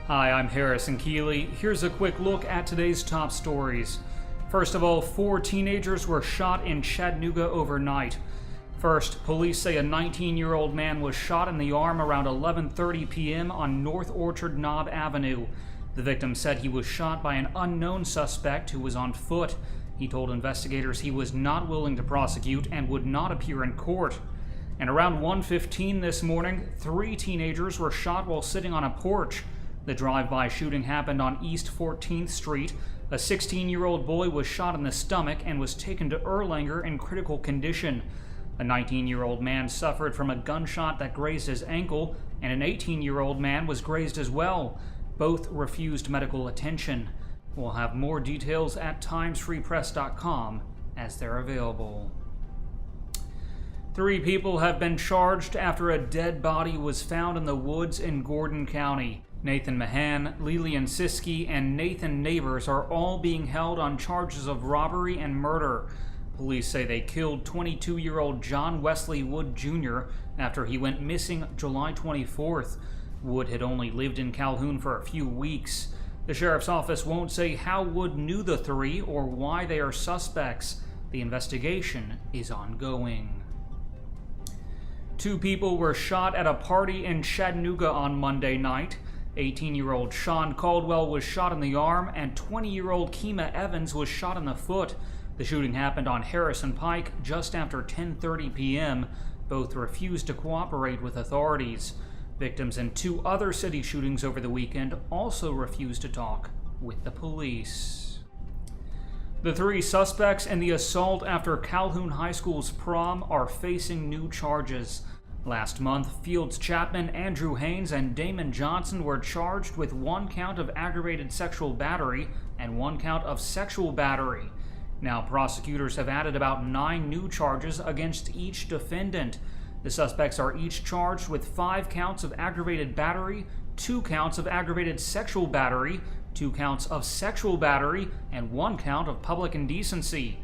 Hi, I'm Harrison Keeley. Here's a quick look at today's top stories. First of all, 4 teenagers were shot in Chattanooga overnight. First, police say a 19-year-old man was shot in the arm around 11:30 p.m. on North Orchard Knob Avenue. The victim said he was shot by an unknown suspect who was on foot. He told investigators he was not willing to prosecute and would not appear in court. And around 1:15 this morning, 3 teenagers were shot while sitting on a porch. The drive-by shooting happened on East 14th Street. A 16-year-old boy was shot in the stomach and was taken to Erlanger in critical condition. A 19-year-old man suffered from a gunshot that grazed his ankle, and an 18-year-old man was grazed as well. Both refused medical attention. We'll have more details at timesfreepress.com as they're available. 3 people have been charged after a dead body was found in the woods in Gordon County. Nathan Mahan, Lillian Siskey, and Nathan Neighbors are all being held on charges of robbery and murder. Police say they killed 22-year-old John Wesley Wood Jr. after he went missing July 24th. Wood had only lived in Calhoun for a few weeks. The sheriff's office won't say how Wood knew the 3 or why they are suspects. The investigation is ongoing. 2 people were shot at a party in Chattanooga on Monday night. 18-year-old Sean Caldwell was shot in the arm, and 20-year-old Kima Evans was shot in the foot. The shooting happened on Harrison Pike just after 10:30 p.m. Both refused to cooperate with authorities. Victims in 2 other city shootings over the weekend also refused to talk with the police. The 3 suspects in the assault after Calhoun High School's prom are facing new charges. Last month, Fields Chapman, Andrew Haynes, and Damon Johnson were charged with 1 count of aggravated sexual battery and 1 count of sexual battery. Now, prosecutors have added about 9 new charges against each defendant. The suspects are each charged with 5 counts of aggravated battery, 2 counts of aggravated sexual battery, 2 counts of sexual battery, and 1 count of public indecency.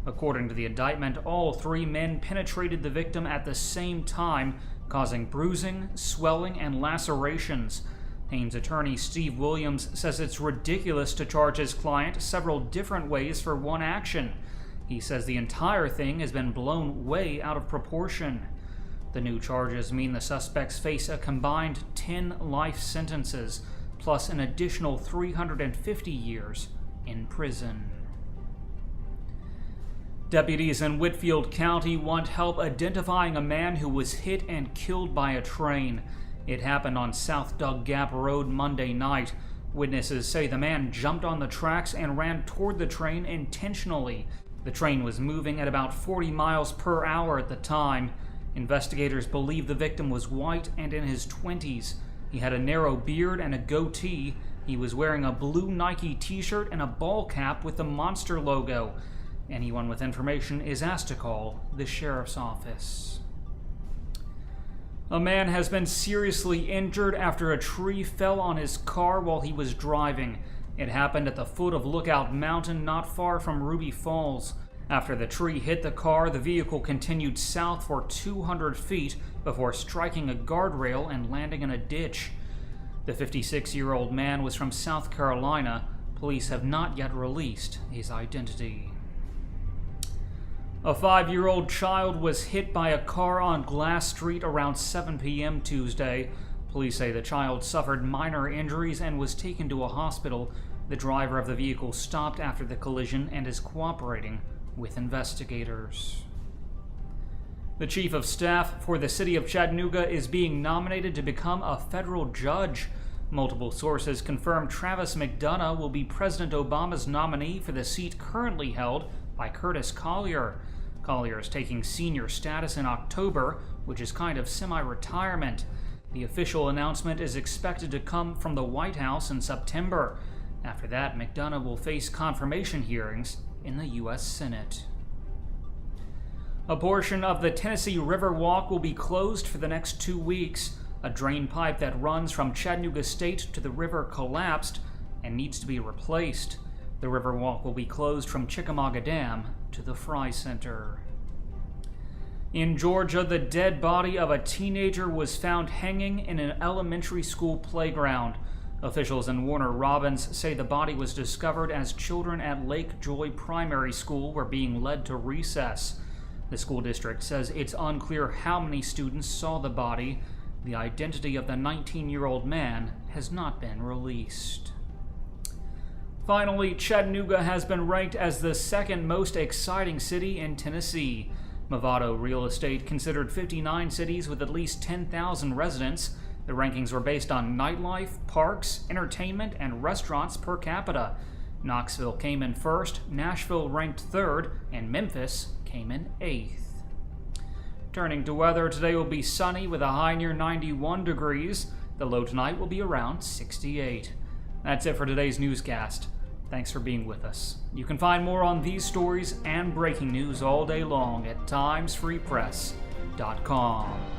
According to the indictment, all 3 men penetrated the victim at the same time, causing bruising, swelling, and lacerations. Haynes' attorney Steve Williams says it's ridiculous to charge his client several different ways for one action. He says the entire thing has been blown way out of proportion. The new charges mean the suspects face a combined 10 life sentences, plus an additional 350 years in prison. Deputies in Whitfield County want help identifying a man who was hit and killed by a train. It happened on South Dug Gap Road Monday night. Witnesses say the man jumped on the tracks and ran toward the train intentionally. The train was moving at about 40 miles per hour at the time. Investigators believe the victim was white and in his 20s. He had a narrow beard and a goatee. He was wearing a blue Nike t-shirt and a ball cap with the Monster logo. Anyone with information is asked to call the sheriff's office. A man has been seriously injured after a tree fell on his car while he was driving. It happened at the foot of Lookout Mountain, not far from Ruby Falls. After the tree hit the car, the vehicle continued south for 200 feet before striking a guardrail and landing in a ditch. The 56-year-old man was from South Carolina. Police have not yet released his identity. A 5-year-old child was hit by a car on Glass Street around 7 p.m. Tuesday. Police say the child suffered minor injuries and was taken to a hospital. The driver of the vehicle stopped after the collision and is cooperating with investigators. The chief of staff for the city of Chattanooga is being nominated to become a federal judge. Multiple sources confirm Travis McDonough will be President Obama's nominee for the seat currently held by Curtis Collier. Collier is taking senior status in October, which is kind of semi-retirement. The official announcement is expected to come from the White House in September. After that, McDonough will face confirmation hearings in the U.S. Senate. A portion of the Tennessee River Walk will be closed for the next 2 weeks. A drain pipe that runs from Chattanooga State to the river collapsed and needs to be replaced. The Riverwalk will be closed from Chickamauga Dam to the Fry Center. In Georgia, the dead body of a teenager was found hanging in an elementary school playground. Officials in Warner Robins say the body was discovered as children at Lake Joy Primary School were being led to recess. The school district says it's unclear how many students saw the body. The identity of the 19-year-old man has not been released. Finally, Chattanooga has been ranked as the second most exciting city in Tennessee. Movado Real Estate considered 59 cities with at least 10,000 residents. The rankings were based on nightlife, parks, entertainment, and restaurants per capita. Knoxville came in first, Nashville ranked third, and Memphis came in eighth. Turning to weather, today will be sunny with a high near 91 degrees. The low tonight will be around 68. That's it for today's newscast. Thanks for being with us. You can find more on these stories and breaking news all day long at timesfreepress.com.